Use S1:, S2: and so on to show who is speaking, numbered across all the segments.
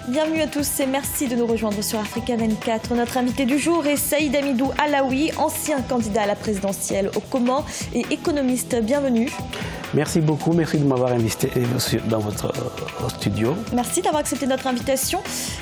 S1: Bienvenue à tous et merci de nous rejoindre sur Africa 24. Notre invité du jour est Saïd Hamidou Alaoui, ancien candidat à la présidentielle aux Comores et économiste. Bienvenue.
S2: Merci beaucoup, merci de m'avoir invité dans votre studio.
S1: Merci d'avoir accepté notre invitation.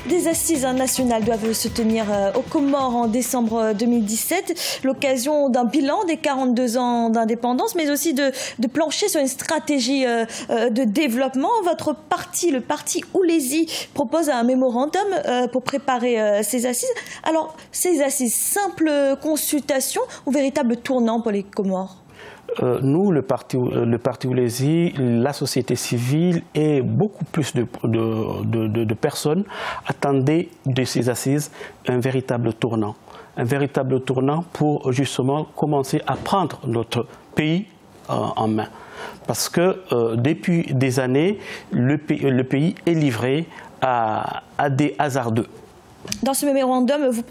S1: Des assises nationales doivent se tenir aux Comores en décembre 2017. L'occasion d'un bilan des 42 ans d'indépendance, mais aussi de plancher sur une stratégie de développement. Votre parti, le parti Oulezi, propose un mémorandum pour préparer ces assises. Alors, ces assises, simple consultation ou véritable tournant pour les Comores?
S2: Nous, le parti Oulezi, la société civile et beaucoup plus de personnes attendaient de ces assises un véritable tournant. Un véritable tournant pour justement commencer à prendre notre pays en main. Parce que depuis des années, le pays est livré à des hasardeux.
S1: Dans ce mémorandum, vous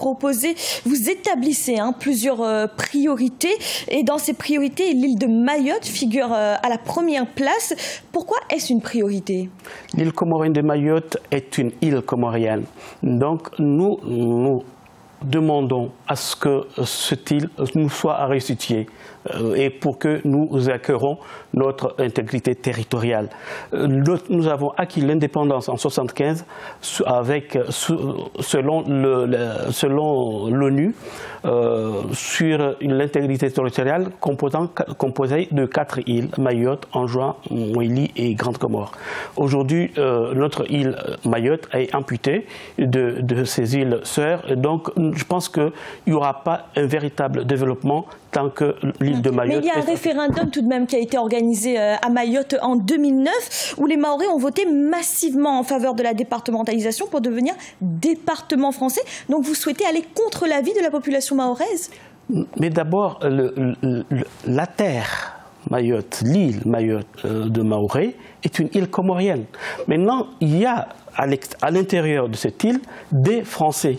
S1: établissez plusieurs priorités. Et dans ces priorités, l'île de Mayotte figure à la première place. Pourquoi est-ce une priorité?
S2: L'île comorienne de Mayotte est une île comorienne. Donc nous demandons à ce que cette île nous soit restituée et pour que nous acquérons notre intégrité territoriale. Nous avons acquis l'indépendance en 1975 selon l'ONU sur l'intégrité territoriale composée de 4 îles, Mayotte, Anjouan, Mouili et Grande Comore. Aujourd'hui, notre île Mayotte est amputée de ces îles sœurs. Donc, je pense qu'il n'y aura pas un véritable développement tant que l'île de Mayotte...
S1: Mais il y a un référendum tout de même qui a été organisé à Mayotte en 2009 où les Mahorais ont voté massivement en faveur de la départementalisation pour devenir département français. Donc vous souhaitez aller contre l'avis de la population mahoraise?
S2: Mais d'abord, la terre Mayotte, l'île Mayotte de Mahorais est une île comorienne. Maintenant, il y a à l'intérieur de cette île des Français.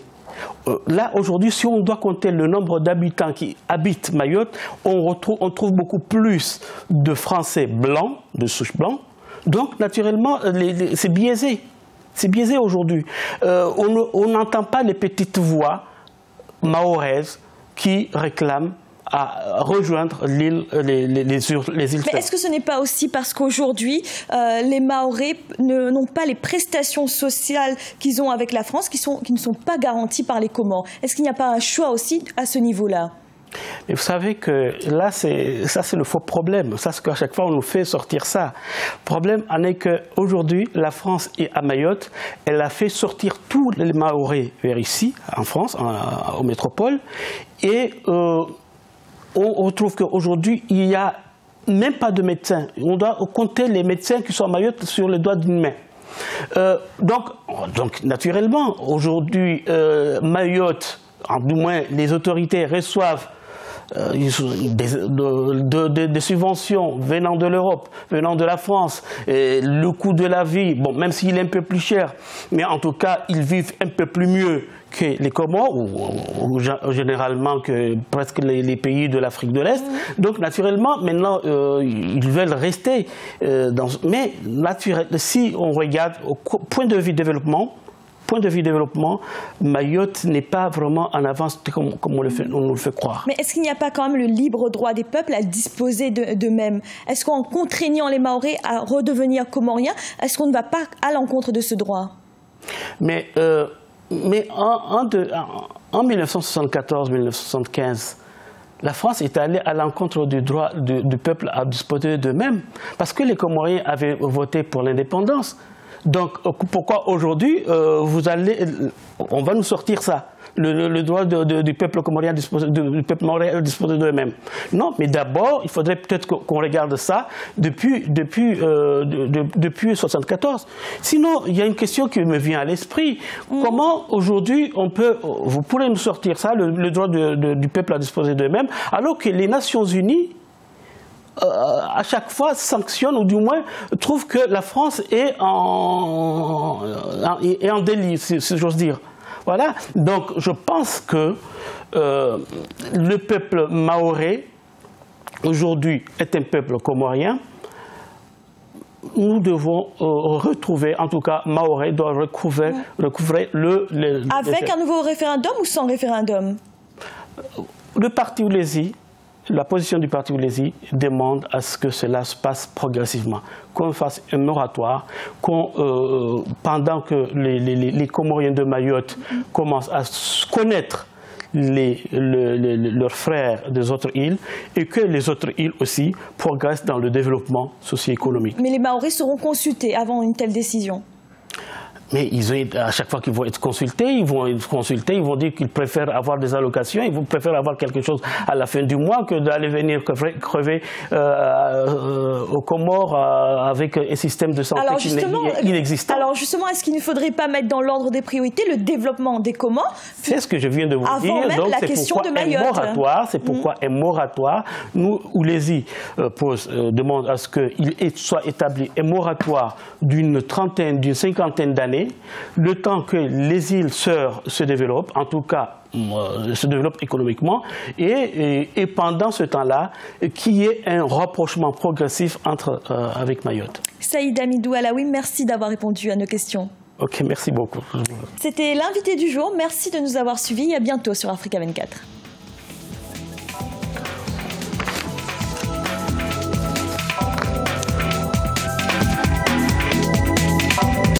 S2: Là, aujourd'hui, si on doit compter le nombre d'habitants qui habitent Mayotte, on trouve beaucoup plus de Français blancs, de souche blanc. Donc, naturellement, c'est biaisé. C'est biaisé aujourd'hui. On n'entend pas les petites voix mahoraises qui réclament à rejoindre l'île, les îles.
S1: Mais est-ce que ce n'est pas aussi parce qu'aujourd'hui, les Mahorais n'ont pas les prestations sociales qu'ils ont avec la France, qui ne sont pas garanties par les Comores? Est-ce qu'il n'y a pas un choix aussi à ce niveau-là?
S2: Mais vous savez que là, ça c'est le faux problème. Ça, c'est qu'à chaque fois, on nous fait sortir ça. Le problème en est qu'aujourd'hui, la France est à Mayotte. Elle a fait sortir tous les Mahorais vers ici, en France, aux métropoles. Et on retrouve qu'aujourd'hui, il n'y a même pas de médecins. On doit compter les médecins qui sont à Mayotte sur les doigts d'une main. Donc, naturellement, aujourd'hui, Mayotte, du moins les autorités reçoivent des subventions venant de l'Europe, venant de la France, et le coût de la vie, bon, même s'il est un peu plus cher, mais en tout cas, ils vivent un peu plus mieux que les Comores, ou généralement que presque les pays de l'Afrique de l'Est. Donc, naturellement, maintenant, ils veulent rester mais si on regarde au point de vue développement, Mayotte n'est pas vraiment en avance comme on nous le fait croire.
S1: Mais est-ce qu'il n'y a pas quand même le libre droit des peuples à disposer d'eux-mêmes? Est-ce qu'en contraignant les Mahorais à redevenir comoriens, est-ce qu'on ne va pas à l'encontre de ce droit?
S2: Mais en 1974-1975, la France est allée à l'encontre du droit du peuple à disposer d'eux-mêmes parce que les Comoriens avaient voté pour l'indépendance. Donc, pourquoi aujourd'hui, on va nous sortir ça, le droit du peuple comorien à disposer d'eux-mêmes? Non, mais d'abord, il faudrait peut-être qu'on regarde ça depuis 1974. Sinon, il y a une question qui me vient à l'esprit. Comment aujourd'hui vous pourrez nous sortir ça, le droit du peuple à disposer d'eux-mêmes, alors que les Nations Unies à chaque fois sanctionne ou du moins trouve que la France est en délit, si j'ose dire. Voilà. Donc je pense que le peuple mahorais aujourd'hui est un peuple comorien. nous devons retrouver, en tout cas, Mahorais doit recouvrer
S1: avec un nouveau référendum ou sans référendum?
S2: Le parti Oulézi, la position du parti Oulézi demande à ce que cela se passe progressivement, qu'on fasse un moratoire, pendant que les Comoriens de Mayotte commencent à connaître leurs frères des autres îles et que les autres îles aussi progressent dans le développement socio-économique.
S1: Mais les Mahorais seront consultés avant une telle décision?
S2: Mais à chaque fois qu'ils vont être consultés, ils vont dire qu'ils préfèrent avoir des allocations, ils préfèrent avoir quelque chose à la fin du mois que d'aller venir crever aux Comores avec un système de santé inexistant.
S1: Alors justement, est-ce qu'il ne faudrait pas mettre dans l'ordre des priorités le développement des Comores?
S2: C'est ce que je viens de vous dire.
S1: Avant même la question de Mayotte.
S2: C'est pourquoi un moratoire, nous, Oulézi, demande à ce qu'il soit établi un moratoire d'une cinquantaine d'années, le temps que les îles sœurs se développent, en tout cas se développent économiquement, et pendant ce temps-là, qu'il y ait un rapprochement progressif avec Mayotte.
S1: Saïd Hamidou Alaoui, merci d'avoir répondu à nos questions.
S2: Ok, merci beaucoup.
S1: C'était l'invité du jour. Merci de nous avoir suivis et à bientôt sur Africa 24.